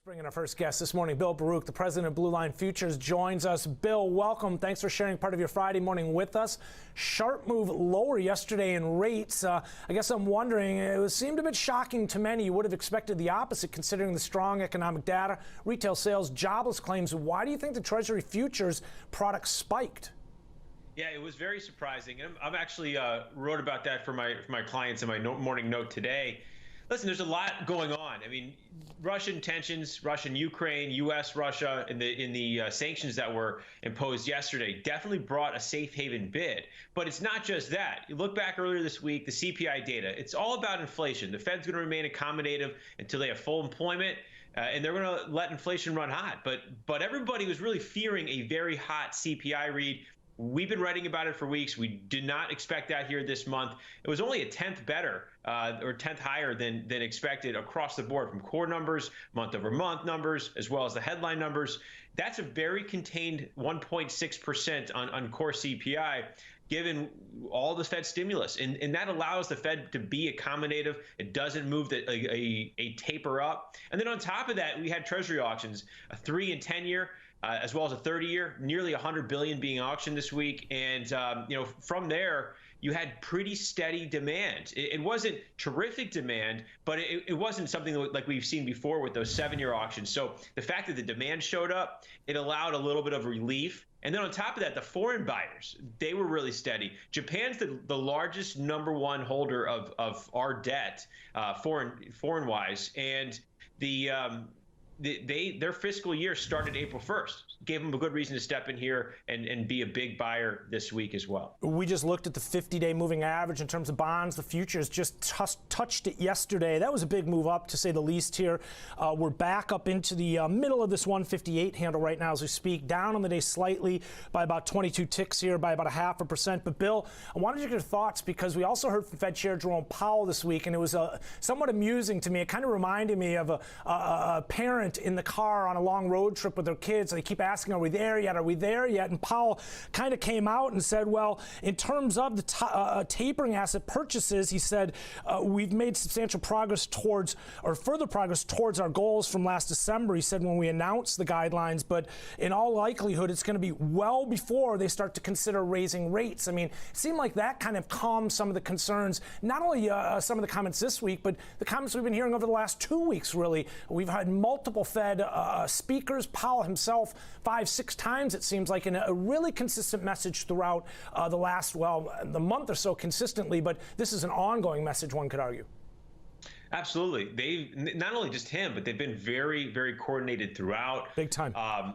Bringing our first guest this morning, Bill Baruch, the president of Blue Line Futures, joins us. Bill, welcome. Thanks for sharing part of your Friday morning with us. Sharp move lower yesterday in rates. I guess I'm wondering, it seemed a bit shocking to many. You would have expected the opposite considering the strong economic data, retail sales, jobless claims. Why do you think the Treasury futures product spiked? Yeah, it was very surprising. I've actually wrote about that for my clients in my morning note today. Listen, there's a lot going on. I mean, Russian tensions, Russian-Ukraine, U.S.-Russia, and the sanctions that were imposed yesterday definitely brought a safe haven bid. But it's not just that. You look back earlier this week, the CPI data, it's all about inflation. The Fed's going to remain accommodative until they have full employment, and they're going to let inflation run hot. But everybody was really fearing a very hot CPI read. We've been writing about it for weeks. We did not expect that here this month. It was only a tenth better or 10th higher than expected across the board from core numbers, month-over-month numbers, as well as the headline numbers. That's a very contained 1.6% on core CPI, given all the Fed stimulus. And that allows the Fed to be accommodative. It doesn't move a taper up. And then on top of that, we had Treasury auctions, a 3- and 10-year. As well as a 30-year, nearly $100 billion being auctioned this week. And, from there, you had pretty steady demand. It wasn't terrific demand, but it wasn't something like we've seen before with those 7-year auctions. So the fact that the demand showed up, it allowed a little bit of relief. And then on top of that, the foreign buyers, they were really steady. Japan's the largest #1 holder of our debt, foreign-wise. And their fiscal year started April 1st. Gave them a good reason to step in here and be a big buyer this week as well. We just looked at the 50-day moving average in terms of bonds. The futures just touched it yesterday. That was a big move up, to say the least here. We're back up into the middle of this 158 handle right now as we speak, down on the day slightly by about 22 ticks here, by about 0.5%. But, Bill, I wanted to get your thoughts because we also heard from Fed Chair Jerome Powell this week, and it was somewhat amusing to me. It kind of reminded me of a parent in the car on a long road trip with their kids. They keep asking, are we there yet? Are we there yet? And Powell kind of came out and said, well, in terms of the tapering asset purchases, he said, we've made substantial progress towards, or further progress towards our goals from last December, he said, when we announced the guidelines. But in all likelihood, it's going to be well before they start to consider raising rates. I mean, it seemed like that kind of calmed some of the concerns, not only some of the comments this week, but the comments we've been hearing over the last 2 weeks, really. We've had multiple Fed speakers, Powell himself 5-6 times, it seems like, in a really consistent message throughout the last, the month or so consistently, but this is an ongoing message, one could argue. Absolutely. They've not only just him, but they've been very, very coordinated throughout. Big time.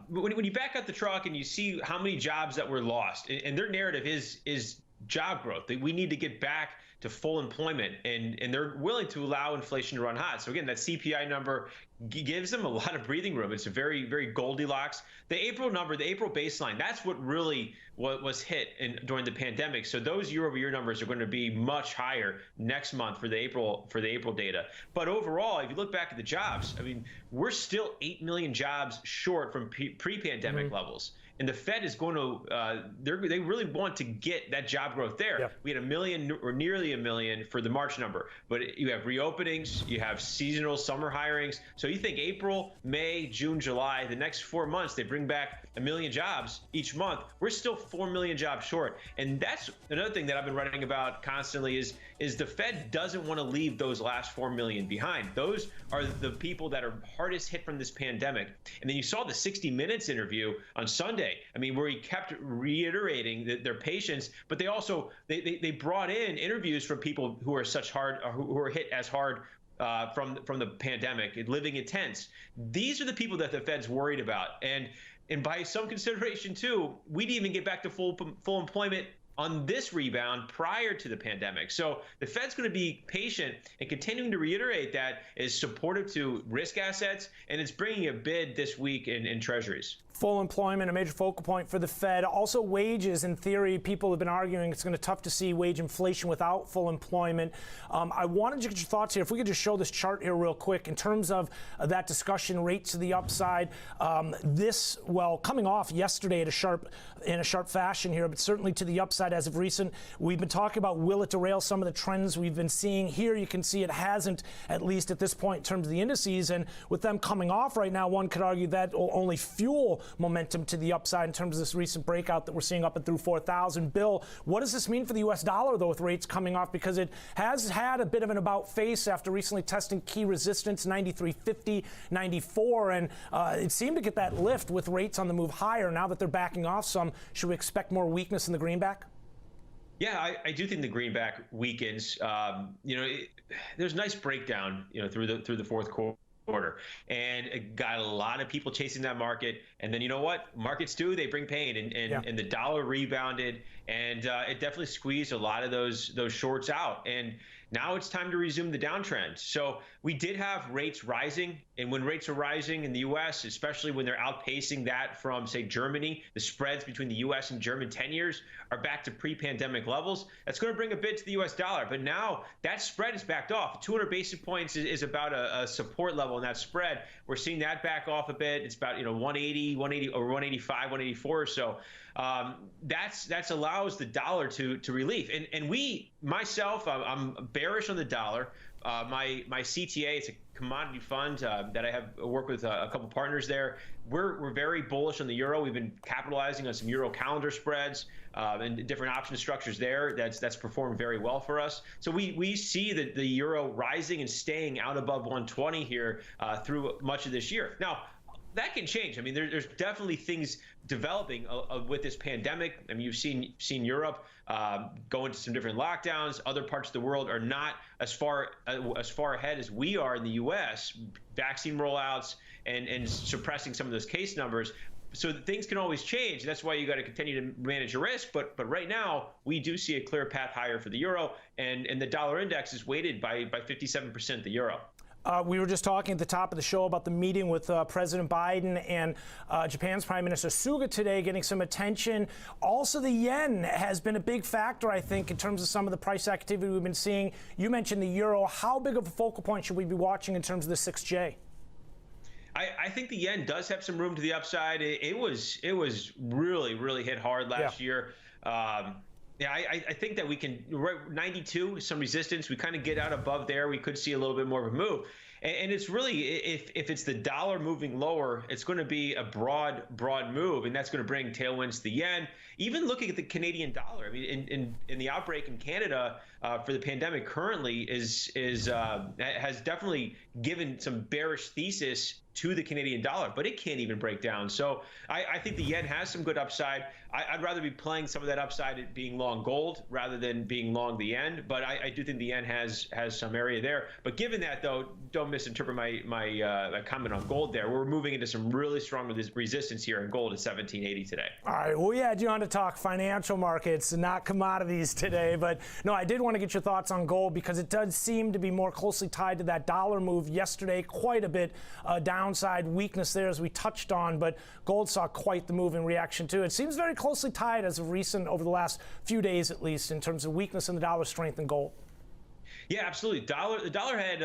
When you back up the truck and you see how many jobs that were lost, and their narrative is job growth, that we need to get back to full employment, and they're willing to allow inflation to run hot. So again, that CPI number gives them a lot of breathing room. It's a very, very Goldilocks. The April number, the April baseline, that's what really was hit during the pandemic. So those year-over-year numbers are going to be much higher next month for the April data. But overall, if you look back at the jobs, I mean, we're still 8 million jobs short from pre-pandemic levels. And the Fed is going to, they really want to get that job growth there. Yep. We had 1 million or nearly 1 million for the March number, but you have reopenings, you have seasonal summer hirings. So you think April, May, June, July, the next 4 months, they bring back 1 million jobs each month. We're still 4 million jobs short. And that's another thing that I've been writing about constantly is the Fed doesn't want to leave those last 4 million behind. Those are the people that are hardest hit from this pandemic. And then you saw the 60 Minutes interview on Sunday. I mean, where he kept reiterating their patience, but they also they brought in interviews from people who are who are hit as hard from the pandemic, living in tents. These are the people that the Fed's worried about, and by some consideration too, we didn't even get back to full employment on this rebound prior to the pandemic. So the Fed's going to be patient, and continuing to reiterate that is supportive to risk assets, and it's bringing a bid this week in treasuries. Full employment, a major focal point for the Fed. Also wages, in theory, people have been arguing it's going to be tough to see wage inflation without full employment. I wanted to get your thoughts here. If we could just show this chart here real quick in terms of that discussion, rates to the upside. Coming off yesterday in a sharp fashion here, but certainly to the upside. upside as of recent. We've been talking about, will it derail some of the trends we've been seeing here? You can see it hasn't, at least at this point in terms of the indices. And with them coming off right now, one could argue that will only fuel momentum to the upside in terms of this recent breakout that we're seeing up and through 4,000. Bill, what does this mean for the U.S. dollar, though, with rates coming off? Because it has had a bit of an about face after recently testing key resistance, 93.50, 94, and it seemed to get that lift with rates on the move higher. Now that they're backing off some, should we expect more weakness in the greenback? Yeah, I do think the greenback weakens. There's a nice breakdown, through the fourth quarter, and it got a lot of people chasing that market. And then you know what markets do? They bring pain, and the dollar rebounded, and it definitely squeezed a lot of those shorts out. And now it's time to resume the downtrend. So we did have rates rising, and when rates are rising in the U.S., especially when they're outpacing that from, say, Germany, the spreads between the U.S. and German 10 years are back to pre-pandemic levels. That's going to bring a bit to the U.S. dollar. But now that spread is backed off. 200 basis points is about a support level in that spread. We're seeing that back off a bit. It's about 180 or 185, 184 or so. That's allows the dollar to relief. And myself, I'm bearish on the dollar. My CTA, it's a commodity fund that I have worked with a couple partners there. We're very bullish on the euro. We've been capitalizing on some euro calendar spreads and different option structures there. That's performed very well for us. So we see the euro rising and staying out above 120 here through much of this year. Now, that can change. I mean, there's definitely things developing with this pandemic. I mean, you've seen Europe go into some different lockdowns. Other parts of the world are not as far ahead as we are in the U.S. Vaccine rollouts and suppressing some of those case numbers. So things can always change. That's why you got to continue to manage your risk. But right now, we do see a clear path higher for the euro, and the dollar index is weighted by 57% the euro. We were just talking at the top of the show about the meeting with President Biden and Japan's Prime Minister Suga today, getting some attention. Also, the yen has been a big factor, I think, in terms of some of the price activity we've been seeing. You mentioned the euro. How big of a focal point should we be watching in terms of the 6J? I think the yen does have some room to the upside. It was really hit hard last year. I think that we can, 92, some resistance. We kind of get out above there. We could see a little bit more of a move. And it's really, if it's the dollar moving lower, it's going to be a broad move, and that's going to bring tailwinds to the yen. Even looking at the Canadian dollar, I mean, in the outbreak in Canada for the pandemic currently has definitely given some bearish thesis to the Canadian dollar, but it can't even break down. So I think the yen has some good upside. I'd rather be playing some of that upside at being long gold rather than being long the yen. But I do think the yen has some area there. But given that, though, don't misinterpret my comment on gold there. We're moving into some really strong resistance here in gold at 1780 today. All right. Well, yeah, you want to talk financial markets and not commodities today. But no, I did want to get your thoughts on gold because it does seem to be more closely tied to that dollar move yesterday. Quite a bit downside weakness there, as we touched on. But gold saw quite the move in reaction to it. It seems very closely tied as of recent, over the last few days at least, in terms of weakness in the dollar, strength in gold. Yeah, absolutely. The dollar had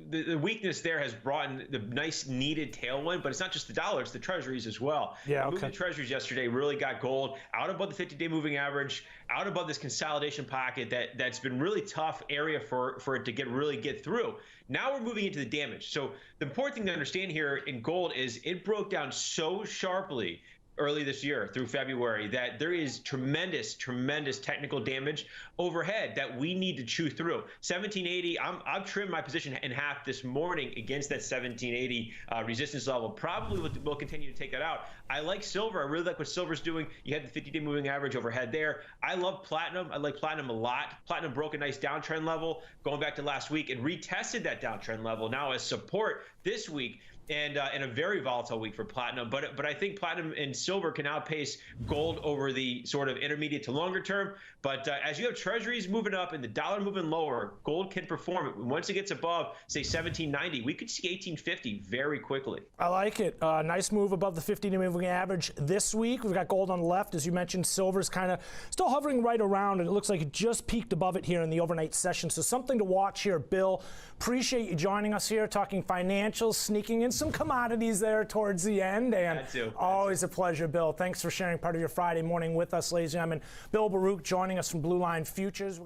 the weakness there has brought in the nice needed tailwind, but it's not just the dollar; it's the treasuries as it Yeah, okay. The treasuries yesterday really got gold out above the 50-day moving average, out above this consolidation pocket that's been really tough area for it to get through. Now we're moving into the damage. So the important thing to understand here in gold is it broke down so sharply early this year through February that there is tremendous technical damage overhead that we need to chew through. 1780, I've trimmed my position in half this morning against that 1780 resistance level. Probably will continue to take that out. I like silver. I really like what silver's doing. You had the 50-day moving average overhead there. I love platinum. I like platinum a lot. Platinum broke a nice downtrend level going back to last week and retested that downtrend level now as support this week. And in a very volatile week for platinum, but I think platinum and silver can outpace gold over the sort of intermediate to longer term. But as you have treasuries moving up and the dollar moving lower, gold can perform. Once it gets above, say 1790, we could see 1850 very quickly. I like it. Nice move above the 50-day moving average this week. We've got gold on the left, as you mentioned. Silver's kind of still hovering right around, and it looks like it just peaked above it here in the overnight session. So something to watch here, Bill. Appreciate you joining us here, talking financials, sneaking in some commodities there towards the end. And always a pleasure, Bill. Thanks for sharing part of your Friday morning with us, ladies and gentlemen. Bill Baruch joining us from Blue Line Futures.